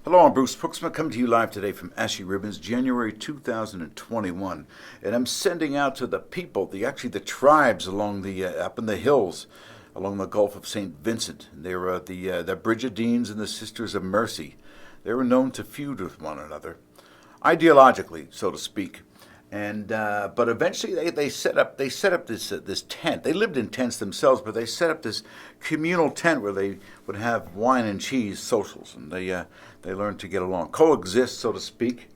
Hello, I'm Bruce Pruiksma, coming to you live today from Ashy Ribbons, January 2021, and I'm sending out to the people, the tribes along the up in the hills, along the Gulf of St. Vincent. They were the Brigidines and the Sisters of Mercy. They were known to feud with one another, ideologically, so to speak. And but eventually they set up this tent. They lived in tents themselves, but they set up this communal tent where they would have wine and cheese socials, and they learned to get along, coexist, so to speak.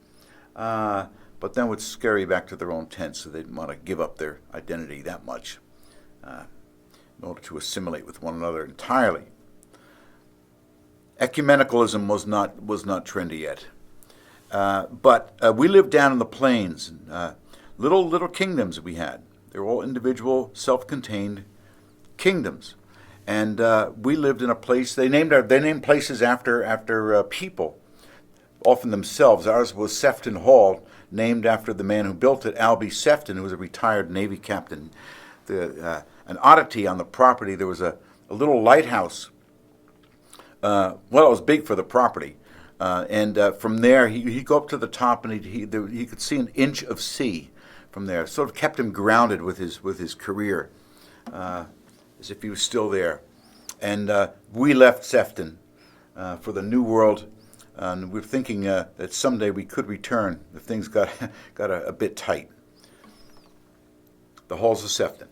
But then would scurry back to their own tents, so they didn't want to give up their identity that much in order to assimilate with one another entirely. Ecumenicalism was not trendy yet. But we lived down in the plains, little kingdoms we had. They were all individual, self-contained kingdoms, and we lived in a place. They named places after people, often themselves. Ours was Sefton Hall, named after the man who built it, Sefton, who was a retired Navy captain. An oddity on the property, there was a little lighthouse. Well, it was big for the property. And from there, he'd go up to the top, and he could see an inch of sea from there. Sort of kept him grounded with his career, as if he was still there. And we left Sefton for the New World, and we were thinking that someday we could return if things got a bit tight. The halls of Sefton.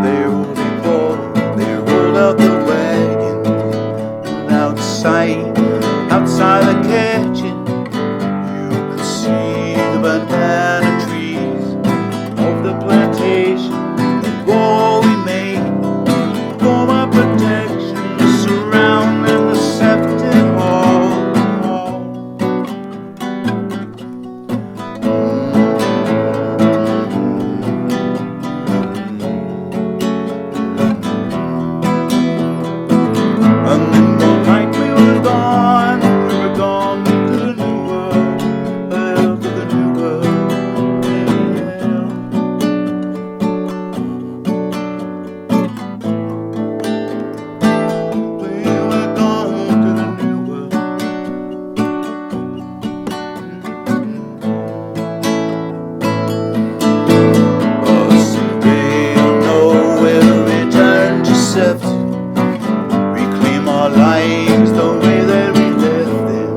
They rolled out the wagon, and outside the kitchen, you could see the banana trees of the plantation. The wall we made for my protection, surrounding the Sefton Hall. Reclaim our lives the way that we left them.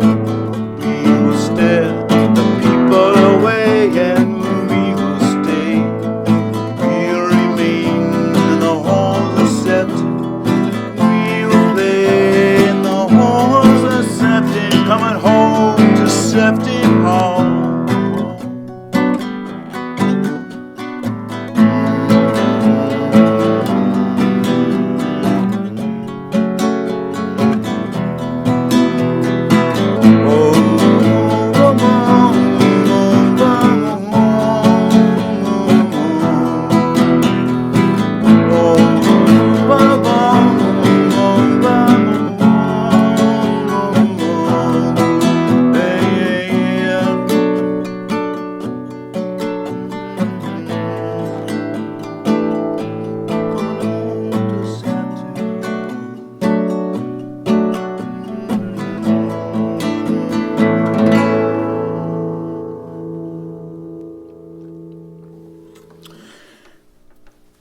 We will steer the people away, and we will stay. We'll remain in the halls of Sefton. We will play in the halls of Sefton, coming home to Sefton Hall.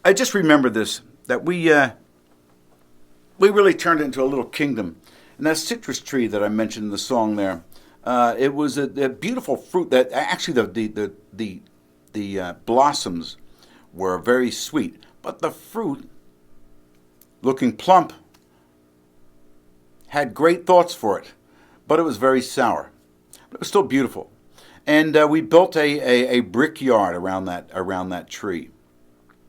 I just remember this, that we really turned it into a little kingdom. And that citrus tree that I mentioned in the song there, it was a beautiful fruit that actually the blossoms were very sweet, but the fruit, looking plump, had great thoughts for it, but it was very sour. But it was still beautiful. And we built a brickyard around that tree.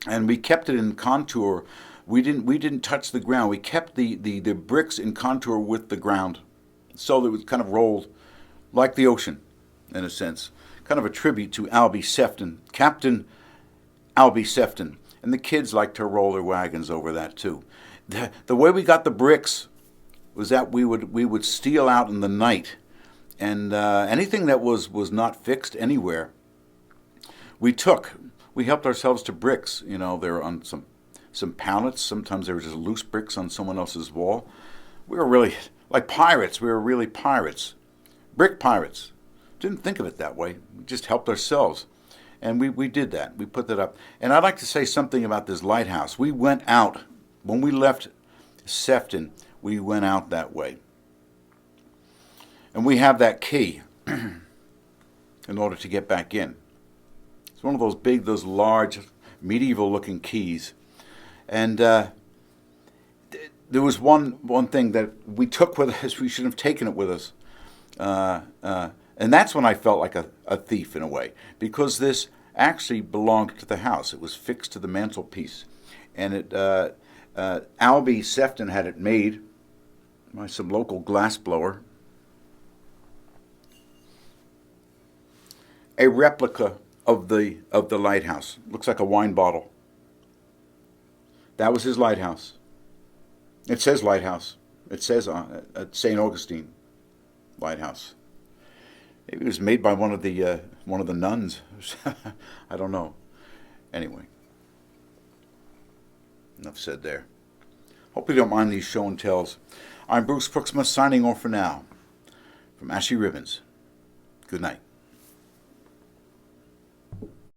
And we kept it in contour. We didn't touch the ground. We kept the bricks in contour with the ground, so that it was kind of rolled like the ocean, in a sense. Kind of a tribute to Albie Sefton, Captain Albie Sefton. And the kids liked to roll their wagons over that too. The way we got the bricks was that we would steal out in the night, and anything that was not fixed anywhere, we took. We helped ourselves to bricks. You know, they were on some pallets. Sometimes they were just loose bricks on someone else's wall. We were really like pirates. We were really pirates, brick pirates. Didn't think of it that way. We just helped ourselves. And we did that. We put that up. And I'd like to say something about this lighthouse. We went out. When we left Sefton, we went out that way. And we have that key in order to get back in. It's one of those big, those large, medieval-looking keys. And there was one thing that we took with us. We should have taken it with us. And that's when I felt like a thief in a way, because this actually belonged to the house. It was fixed to the mantelpiece. And Albie Sefton had it made by some local glassblower. A replica of the lighthouse. Looks like a wine bottle. That was his lighthouse. It says lighthouse. It says at St. Augustine lighthouse. Maybe it was made by one of the nuns. I don't know. Anyway, enough said there. Hope you don't mind these show and tells. I'm Bruce Pruiksma signing off for now. From Ashy Ribbons. Good night.